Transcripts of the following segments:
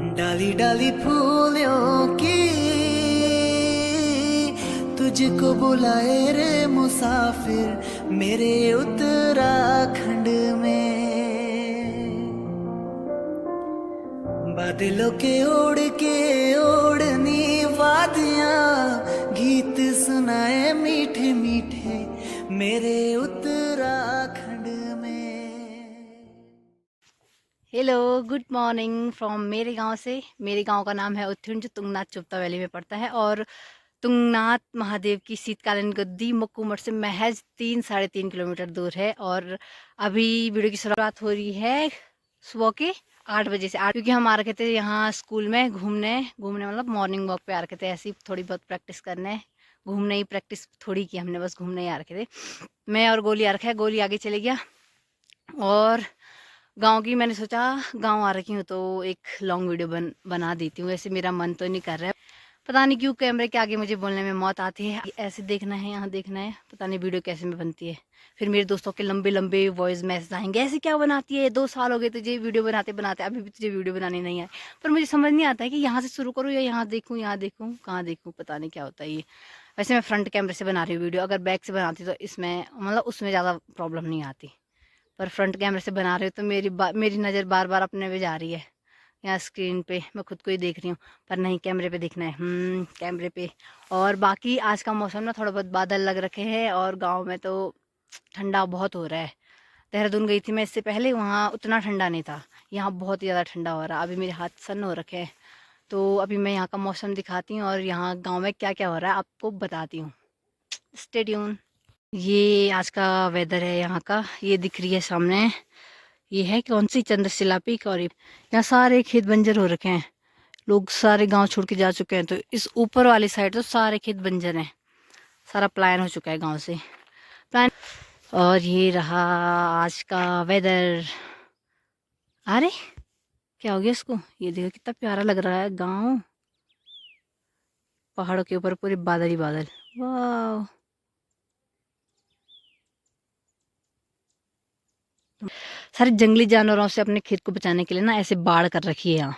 डाली डाली फूलों की तुझको बुलाए रे मुसाफिर मेरे उत्तराखंड में। बादलों के ओढ़नी वादियां गीत सुनाए मीठे मीठे मेरे उत्तराखंड में। हेलो, गुड मॉर्निंग फ्रॉम मेरे गांव से। मेरे गांव का नाम है उत्थुन, जो तुंगनाथ चोपता वैली में पड़ता है और तुंगनाथ महादेव की शीतकालीन गद्दी मक्कूमठ से महज 3-3.5 किलोमीटर दूर है। और अभी वीडियो की शुरुआत हो रही है सुबह के 8 बजे से। क्योंकि हम आ रखे थे यहाँ स्कूल में घूमने मतलब मॉर्निंग वॉक पे आ रखे थे, ऐसे ही थोड़ी बहुत प्रैक्टिस करने। घूमने ही प्रैक्टिस थोड़ी की हमने, बस घूमने ही आ रखे थे। मैं और गोली आ रखा है, गोली आगे चले गया। और गांव की मैंने सोचा गांव आ रखी हूँ तो एक लॉन्ग वीडियो बना देती हूँ। ऐसे मेरा मन तो नहीं कर रहा है, पता नहीं क्यों कैमरे के आगे मुझे बोलने में मौत आती है। ऐसे देखना है, यहाँ देखना है, पता नहीं वीडियो कैसे में बनती है। फिर मेरे दोस्तों के लंबे लंबे वॉइस मैसेज आएंगे, ऐसे क्या बनाती है, 2 साल हो गए तुझे वीडियो बनाते बनाते, अभी भी तुझे वीडियो बनाने नहीं आए। पर मुझे समझ नहीं आता है कि यहाँ से शुरू करूँ या यहाँ देखूँ कहाँ देखूँ, पता नहीं क्या होता है ये। वैसे मैं फ्रंट कैमरे से बना रही हूँ वीडियो, अगर बैक से बनाती तो इसमें मतलब उसमें ज़्यादा प्रॉब्लम नहीं आती। पर फ्रंट कैमरे से बना रही हूँ तो मेरी नज़र बार बार अपने पे जा रही है। यहाँ स्क्रीन पे मैं खुद को ही देख रही हूँ, पर नहीं, कैमरे पे देखना है, कैमरे पे। और बाकी आज का मौसम ना थोड़ा बहुत बादल लग रखे हैं और गांव में तो ठंडा बहुत हो रहा है। देहरादून गई थी मैं इससे पहले, वहाँ उतना ठंडा नहीं था, यहाँ बहुत ही ज़्यादा ठंडा हो रहा है। अभी मेरे हाथ सन्न हो रखे हैं, तो अभी मैं यहाँ का मौसम दिखाती हूँ और यहाँ गाँव में क्या क्या हो रहा है आपको बताती हूँ। Stay tune. ये आज का वेदर है यहाँ का, ये दिख रही है सामने। ये है कौन सी, चंद्रशिला पीक। और यहाँ सारे खेत बंजर हो रखे हैं, लोग सारे गांव छोड़ के जा चुके हैं। तो इस ऊपर वाली साइड तो सारे खेत बंजर हैं, सारा प्लान हो चुका है गांव से प्लान। और ये रहा आज का वेदर। अरे क्या हो गया इसको, ये देखो कितना प्यारा लग रहा है गांव, पहाड़ों के ऊपर पूरे बादल ही बादल। वाह, सारे जंगली जानवरों से अपने खेत को बचाने के लिए ना ऐसे बाड़ कर रखी है यहाँ।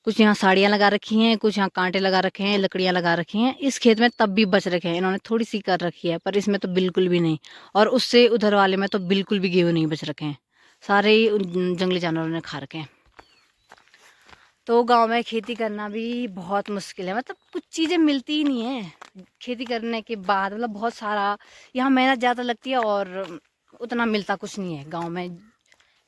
कुछ यहाँ साड़ियाँ लगा रखी हैं, कुछ यहाँ कांटे लगा रखे हैं, लकड़ियाँ लगा रखी हैं। इस खेत में तब भी बच रखे हैं, इन्होंने थोड़ी सी कर रखी है, पर इसमें तो बिल्कुल भी नहीं। और उससे उधर वाले में तो बिल्कुल भी गेहूँ नहीं बच रखे हैं, सारे ही उन जंगली जानवरों ने खा रखे हैं। तो गांव में खेती करना भी बहुत मुश्किल है, मतलब कुछ चीज़ें मिलती ही नहीं है खेती करने के बाद। मतलब बहुत सारा यहाँ मेहनत ज़्यादा लगती है और उतना मिलता कुछ नहीं है गांव में।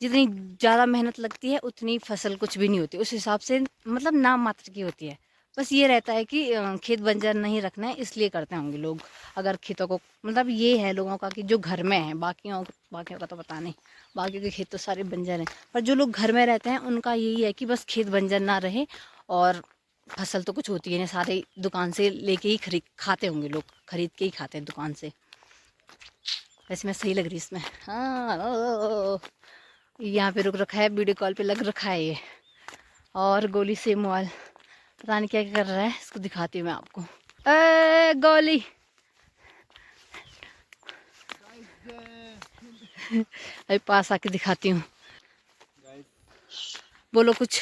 जितनी ज़्यादा मेहनत लगती है उतनी फसल कुछ भी नहीं होती, उस हिसाब से मतलब नाम मात्र की होती है। बस ये रहता है कि खेत बंजर नहीं रखना है, इसलिए करते होंगे लोग। अगर खेतों को मतलब ये है लोगों का कि जो घर में है, बाकियों का तो पता नहीं, बाकियों के खेत तो सारे बंजर हैं। पर जो लोग घर में रहते हैं उनका यही है कि बस खेत बंजर ना रहे और फसल तो कुछ होती है नहीं, सारे दुकान से लेके ही खरीद खाते होंगे लोग, खरीद के ही खाते हैं दुकान से। वैसे मैं सही लग रही इसमें, हाँ। यहाँ पे रुक रखा है, वीडियो कॉल पे लग रखा है ये। और गोली से मोबाइल पता नहीं क्या क्या कर रहा है, इसको दिखाती हूँ मैं आपको। ए गोली अभी पास आके दिखाती हूँ, बोलो कुछ।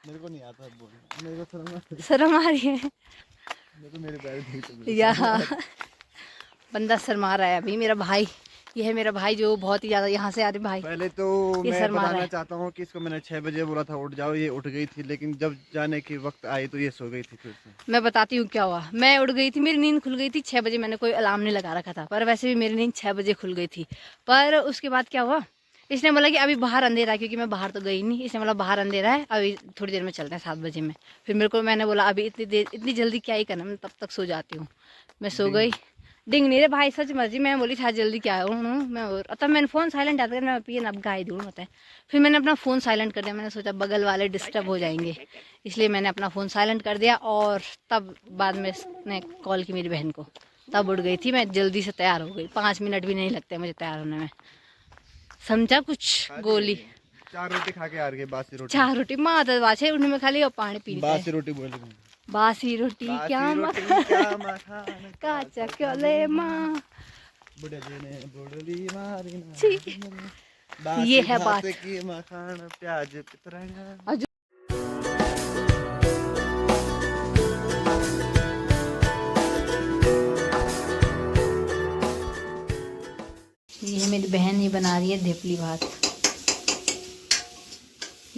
मेरे को नहीं आता बोलना, मेरे को शर्म आ रही है मेरे को मेरे पैर नहीं चल यहाँ बंदा शर्मा रहा है अभी, मेरा भाई। ये है मेरा भाई जो बहुत ही ज्यादा यहाँ से आ रहे भाई। पहले तो ये मैं शर्मा रहा बताना है। चाहता हूँ कि इसको मैंने 6 बजे बोला था उठ जाओ, ये उठ गई थी, लेकिन जब जाने के वक्त आई तो ये सो गई थी फिर से। मैं बताती हूँ क्या हुआ। मैं उठ गई थी, मेरी नींद खुल गई थी 6 बजे, मैंने कोई अलार्म नहीं लगा रखा था, पर वैसे भी मेरी नींद 6 बजे खुल गई थी। पर उसके बाद क्या हुआ, इसने बोला कि अभी बाहर अंधेरा है, क्योंकि मैं बाहर तो गई नहीं। इसने बोला बाहर अंधेरा है, अभी थोड़ी देर में चलते हैं 7 बजे में। फिर मैंने बोला अभी इतनी जल्दी क्या ही करना, मैं तब तक सो जाती हूँ। मैं सो डिंग। गई। डिंग नहीं रे भाई, सच मर्जी। मैं बोली था जल्दी क्या है मैं, और तब मैंने फ़ोन साइलेंट आता मैं पिए अब गाय दूँ होता है। फिर मैंने अपना फ़ोन साइलेंट कर दिया, मैंने सोचा बगल वाले डिस्टर्ब हो जाएंगे, इसलिए मैंने अपना फ़ोन साइलेंट कर दिया। और तब बाद में उसने कॉल की मेरी बहन को, तब उठ गई थी मैं, जल्दी से तैयार हो गई। 5 मिनट भी नहीं लगते मुझे तैयार होने में, समझा कुछ गोली। 4 रोटी खा के आ रही है, बासी रोटी। 4 रोटी माँ तो बाछे उनमें खाली और पानी पीनी चाहिए। बासी रोटी बोल रही बासी रोटी क्या मखान काचा क्योले माँ। बुढ़े जी ने बुढ़ली मारी ना। छी, ये बासी है भात बात। की मखान प्याज पितरंगा। और बना रही है धेपली भात।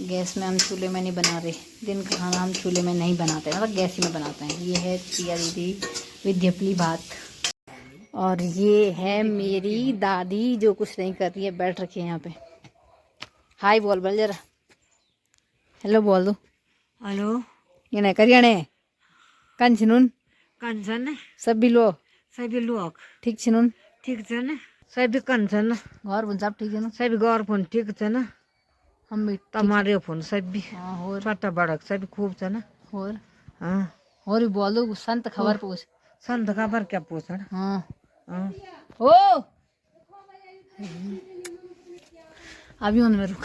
गैस में हम चूल्हे में नहीं बना रहे, दिन का खाना हम चूल्हे में नहीं बनाते, मतलब गैस ही में बनाते हैं। ये है प्रिया दीदी विद धेपली भात। और ये है मेरी दादी जो कुछ नहीं कर रही है, बैठ रखी है यहाँ पे। हाय बोल बोल जरा, हेलो बोल दो। हेलो ये नहीं करियाने कंचनुन कंचन सभी लो सबै लोग ठीक छिनुन ठिक छन्, सबै कंचन घर भुन सब ठीक है ना, सबै घर फोन ठिक छन्, हम भी ठीक तुम्हारे फोन सबै है। हाँ और छोटा बड़ा सबै खूब छन्। हाँ और भी बोल दो, संत खबर पूछ। संत खबर क्या पूछण। हाँ हाँ ओ अभी उनमें रुक,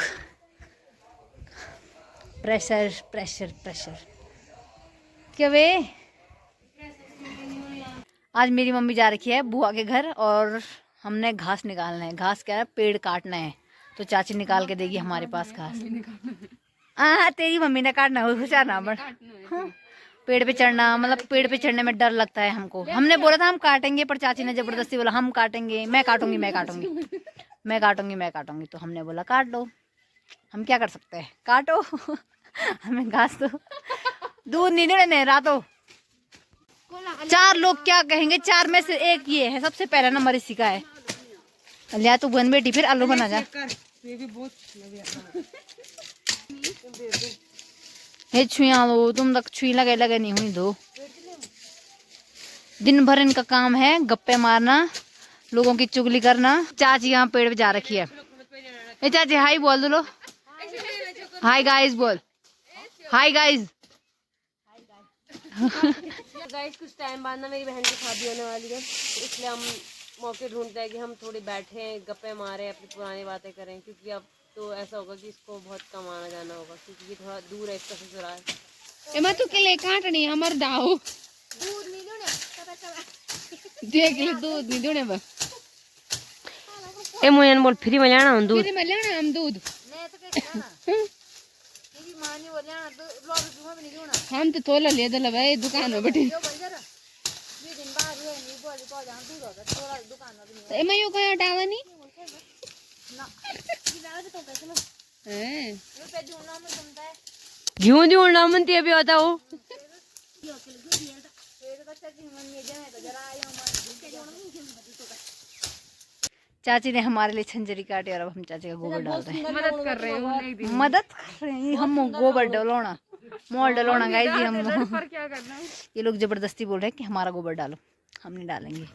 प्रेशर प्रेशर प्रेशर क्या वे। आज मेरी मम्मी जा रखी है बुआ के घर और हमने घास निकालना है। घास क्या है, पेड़ काटना है, तो चाची निकाल के देगी हमारे पास घास। तेरी मम्मी ने काटना है, होशियार ना बन। हाँ, पेड़ पे चढ़ना, मतलब पेड़ पे चढ़ने में डर लगता है हमको। हमने बोला था हम काटेंगे, पर चाची ने जबरदस्ती बोला हम काटेंगे, मैं काटूंगी मैं काटूंगी मैं काटूंगी मैं काटूंगी। तो हमने बोला काट दो, हम क्या कर सकते हैं, काटो। हमें घास दो, दूध नहीं देने रातों। 4 लोग क्या कहेंगे, 4 में से एक ये है सबसे पहला नंबर इसी का है। लिया तू बन बेटी, फिर आलू बना जा। हे छुआ लो, तुम तक छुई लगे लगे नहीं हुई दो। दिन भर इनका काम है गप्पे मारना, लोगों की चुगली करना। चाची यहाँ पेड़ पे जा रखी है। ए चाची हाय बोल दो लो, हाय गाइस बोल, हाय गाइस। गाइस कुछ टाइम बाद ना मेरी बहन की शादी होने वाली है, इसलिए हम मौके ढूंढते हैं कि हम थोड़ी बैठें, गप्पे मारें, अपनी पुरानी बातें करें, क्योंकि अब तो ऐसा होगा कि इसको बहुत कम आना जाना होगा, क्योंकि ये थोड़ा दूर है इसका ससुराल। एमा तू के ले काटनी हमर दाओ दूध नहीं देख ले, दूध नहीं देने बा ए मोयन बोल फ्री में लेना दूध, फिर मैं लेना हम दूध हम तो तोला ले दला भाई दुकान में बैठे। एमा यो कहीं हटावा नहीं घी ढूंढना मनती अभी बताओ। चाची ने हमारे लिए छंजरी काटी और अब हम चाची का गोबर डाल रहे हैं। मदद कर रहे हो, मदद कर रहे हैं हम, गोबर डलोना मोल डलोना गाइस जी हम। क्या करना है? ये लोग जबरदस्ती बोल रहे हैं कि हमारा गोबर डालो, हम नहीं डालेंगे।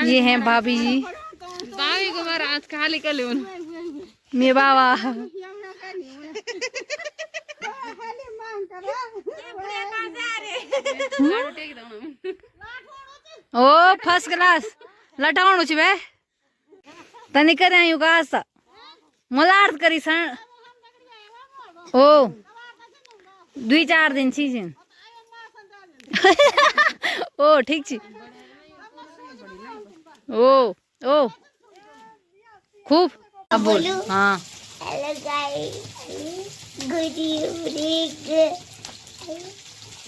ये हैं भाभी जी, बावी को मार आज खाली कर ले मेरे बाबा। ओ फर्स्ट क्लास लटाउनु छ बे तनी करे आयु कास मला अर्थ करी सन ओ 2-4 दिन छी छिन। ओ ठीक छी ओ ओ खूब अब बोल। हाँ हेलो गाइस, गुड इवनिंग।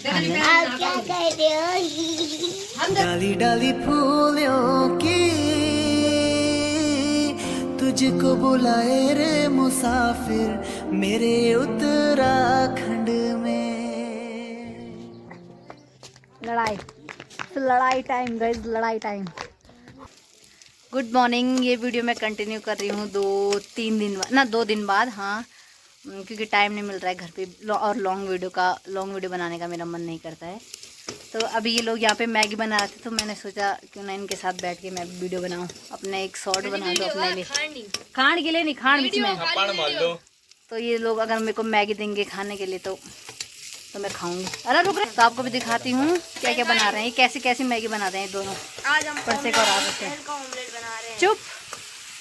आप क्या कर रहे हो? डाली डाली फूलों की तुझको बुलाए रे मुसाफिर मेरे उत्तराखंड में। लड़ाई टाइम गाइस, लड़ाई टाइम। Good morning. ये वीडियो मैं कंटिन्यू कर रही हूँ 2-3 दिन बाद, ना 2 दिन बाद। हाँ क्योंकि टाइम नहीं मिल रहा है घर पे, और लॉन्ग वीडियो बनाने का मेरा मन नहीं करता है। तो अभी ये लोग यहाँ पे मैगी बना रहे थे, तो मैंने सोचा क्यों ना इनके साथ बैठ के मैं वीडियो बनाऊँ, अपने एक शॉर्ट बना दो अपने लिए। खाने के लिए नहीं, खान बीच में। तो ये लोग अगर मेरे को मैगी देंगे खाने के लिए तो मैं खाऊंगी। अरे रुक रहे, तो आपको भी दिखाती हूँ क्या क्या बना रहे हैं, कैसी कैसी मैगी बना रहे हैं दोनों। आज हम परसे को ऑमलेट बना रहे हैं। चुप।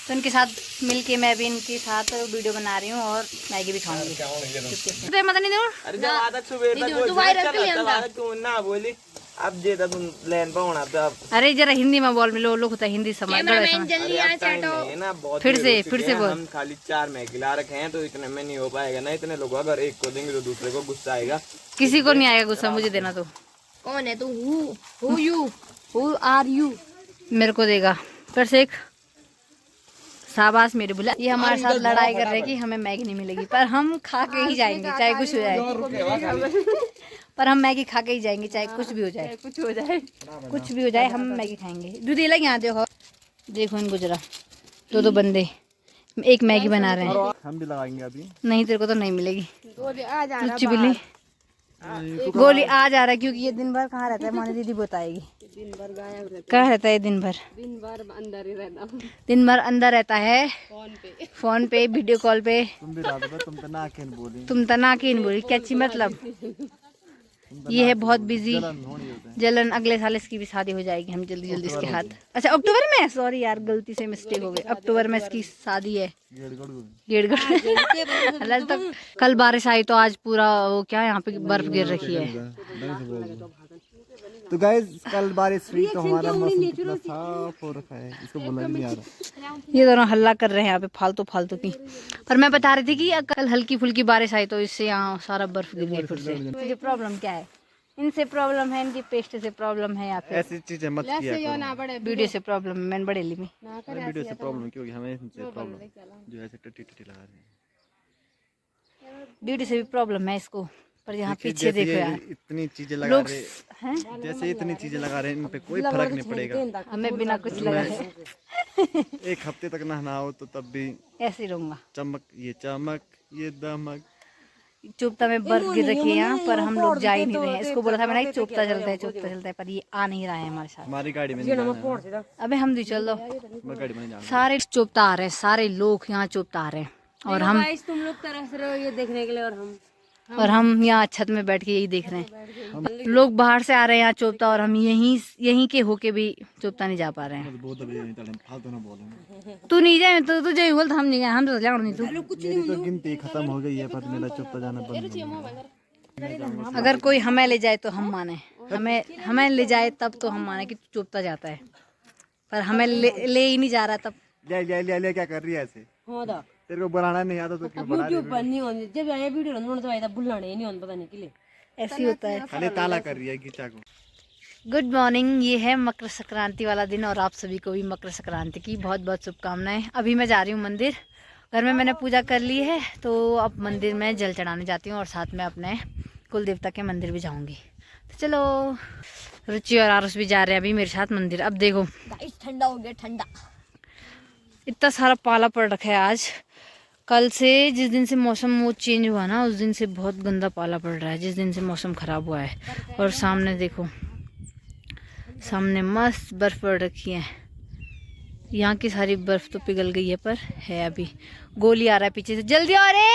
तो इनके साथ मिलके मैं भी इनके साथ वीडियो बना रही हूँ और मैगी भी खाऊंगी। मत नहीं दूर। अब जे तुम लेन पाऊना अब अरे जरा हिंदी में बोल, मिलो लोग होता हिंदी समझ ना बहुत फिर से बोल। हम खाली 4 मैगी ला रखे हैं, तो इतने में नहीं हो पाएगा ना। इतने लोग अगर एक को देंगे तो दूसरे को गुस्सा आएगा। किसी को नहीं आएगा गुस्सा, मुझे देना। तो कौन है तू? Who you? Who are you? मेरे को देगा। फिर से एक शाबाश मेरे बुला। ये हमारे साथ लड़ाई कर रहे हैं कि हमें मैगी नहीं मिलेगी, पर हम खा के ही जाएंगे चाहे कुछ हो जाए। पर हम मैगी खा के ही जाएंगे चाहे कुछ भी हो जाए, कुछ भी हो जाए हम मैगी खाएंगे। दूधी लग यहाँ देखो, देखो इनको जरा, दो बंदे एक मैगी बना रहे हैं। हम भी लगाएंगे अभी। नहीं तेरे को तो नहीं मिलेगी चुच्ची बिल्ली। गोली आ जा रहा है क्योंकि ये दिन भर कहाँ रहता है, मानी दीदी बताएगी। दिन भर गायब रहता कहाँ रहता है दिन भर? दिन भर अंदर ही रहता हूँ, दिन भर अंदर रहता है फोन पे वीडियो कॉल पे। तुम भी रात भर तुम तो ना केन बोली, तुम तना की बोली क्या ची मतलब। ये है बहुत बिजी जलन। अगले साल इसकी भी शादी हो जाएगी, हम जल्दी जल्दी इसके हाथ। अच्छा अक्टूबर में, सॉरी यार गलती से मिस्टेक हो गई, अक्टूबर में इसकी शादी है। गेड़गढ़ तक कल बारिश आई तो आज पूरा वो क्या यहाँ पे बर्फ गिर रखी है। तो गाइस कल बारिश हुई तो हमारा मौसम कितना साफ हो रखा है, इसको बोलना भी नहीं आ रहा। ये दोनों हल्ला कर रहे हैं यहाँ पे फालतू फालतू की। पर मैं बता रही थी कि कल हल्की फुल्की बारिश आई तो इससे यहाँ सारा बर्फ गिर गई फिर से। मुझे प्रॉब्लम क्या है, इनसे प्रॉब्लम है, इनकी पेस्ट से प्रॉब्लम है, या फिर ऐसी चीजें मत किया करो। वीडियो से प्रॉब्लम है। मैंने बड़ेली में वीडियो से प्रॉब्लम क्यों होगी, हमें इनसे प्रॉब्लम जो ऐसे टट्टी टट्टी लगा रहे हैं। वीडियो से भी प्रॉब्लम है इसको। पर यहाँ पीछे देखो यार, इतनी चीजें लगा लोग रहे हैं, जैसे इतनी चीजें लगा रहे हैं, इन पे कोई फर्क नहीं पड़ेगा। हमें बिना कुछ लगाए एक हफ्ते तक नहाओ तो तब भी ऐसे ही रहूंगा। चमक ये दमक। चुपता में बर्फ गिर रखी है यहाँ पर, हम लोग जा ही नहीं रहे हैं। इसको बोला था मैंने चुपता चलता है, पर ये आ नहीं रहा है हमारे साथ। हमारी गाड़ी में नहीं जाना है। अबे हम भी चल दो, मैं गाड़ी में नहीं जाना। सारे चुपता आ रहे हैं, सारे लोग यहाँ चुपता आ रहे हैं और हम तुम लोग तरस रहे हो ये देखने के लिए, और हम यहाँ छत में बैठ के यही देख रहे हैं। लोग बाहर से आ रहे हैं यहाँ चोपता, और हम यहीं के होके भी चोपता नहीं जा पा रहे हैं। तू नहीं जाए तो जाए बोल, हम नहीं गए, हम तो जाओ नहीं। तू तो गिनती खत्म हो गई है, पर मेरा चुपता जाना बंद हो गया। अगर कोई हमें ले जाए तो हम माने, हमें ले जाए तब तो हम माने कि तू चुपता जाता है, पर हमें ले ही नहीं जा रहा। तब ले क्या कर रही है ऐसे? तेरे को बनाना नहीं आता तो क्यों बना रही है? जब आए वीडियो बनाने तो आया बुलाने नहीं होता, पता नहीं के लिए ऐसे ही होता है। खाली ताला कर रही है गीचा को। गुड मॉर्निंग, ये है मकर संक्रांति वाला दिन और आप सभी को भी मकर संक्रांति की बहुत बहुत शुभकामनाएं। अभी मैं जा रही हूँ मंदिर, घर में मैंने पूजा कर ली है तो अब मंदिर में जल चढ़ाने जाती हूँ और साथ में अपने कुल देवता के मंदिर भी जाऊँगी। तो चलो, रुचि और आरुष भी जा रहे हैं अभी मेरे साथ मंदिर। अब देखो ठंडा हो गया, ठंडा इतना सारा पाला पड़ रखा है आज। कल से जिस दिन से मौसम वो चेंज हुआ ना, उस दिन से बहुत गंदा पाला पड़ रहा है, जिस दिन से मौसम ख़राब हुआ है। और सामने देखो, सामने मस्त बर्फ़ पड़ रखी है। यहाँ की सारी बर्फ़ तो पिघल गई है, पर है अभी। गोली आ रहा है पीछे से, जल्दी आ रे।